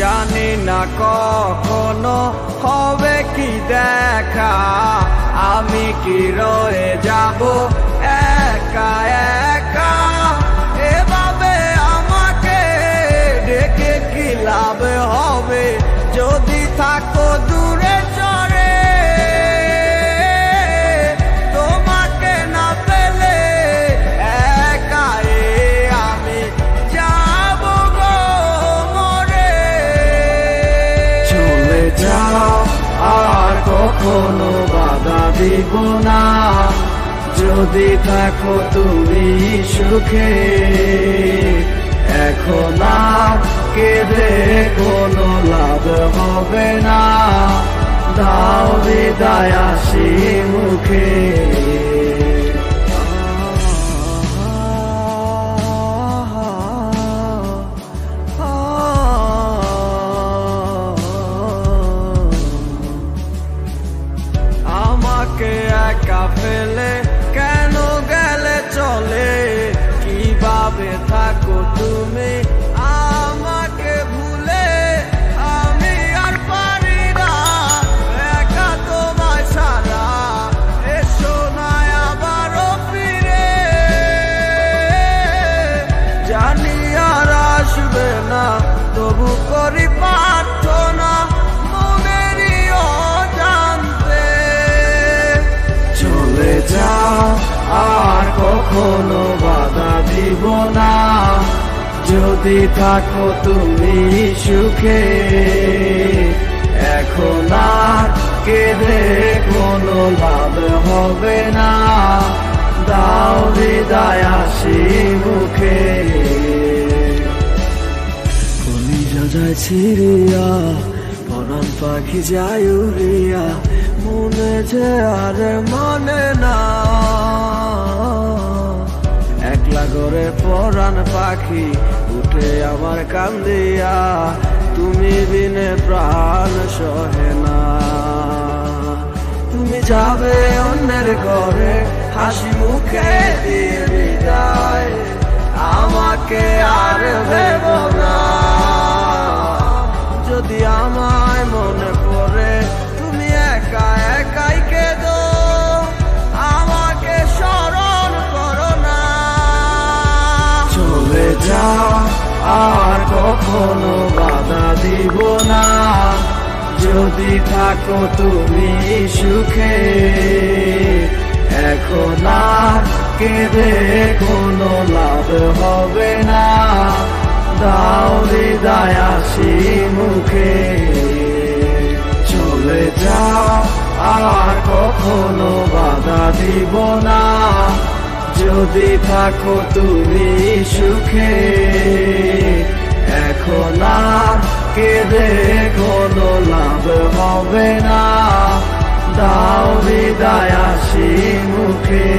জানি না কখনো হবে কি দেখা, আমি কি রয়ে যাব একা একা। এভাবে আমাকে ডেকে কি লাভ হবে, যদি থাকো দূরে চরে। তোমাকে না পেলে একা আমি যাব গো মরে। চলে যাও আর কখনো বাধা দিব না, যদি থাকো তুমি সুখে। এখন আর কেঁদে কোনো লাভ হবে না, দাও বিদায় হাসি মুখে। আমাকে একা ফেলে কেন গেলে চলে, কিভাবে থাকো তুমি আমাকে ভুলে। আমি আর পারি না একা তোমায় ছাড়া, এসো না আবারও ফিরে। জানি আর আসবে না, তবু করি প্রার্থনা মনেরই অজান্তে। চলে যাও আর কখনো বাধা দিব না, যদি থাকো তুমি সুখে। এখন আর কেঁদে কোনো লাভ হবে না, দাও বিদায় হাসি মুখে। কলিজা যায় ছিড়িয়া, পরাণ পাখি যায় উড়িয়া, মনে যে আর মানে না। একলা করে পরাণ পাখি উঠে আমার কান্দিয়া, তুমি বিনে প্রাণ সহে না। তুমি যাবে অন্যের ঘরে, হাসি মুখে দিয়ে বিদায়, আমাকে আর ভেব না। যদি আমায় মনে পড়ে তুমি একা একাই কেঁদো, আমাকে স্মরণ করো না। চলে যাও আর কখনো বাধা দিব না, যদি থাকো তুমি সুখে। এখন আর কেঁদে কোনো লাভ হবে না, দাও বিদায় হাসি মুখে। চলে যাও আর কখনো বাধা দিব না, যদি থাকো তুমি সুখে। এখন আর কেঁদে কোনো লাভ হবে না, দাও বিদায় হাসি মুখে।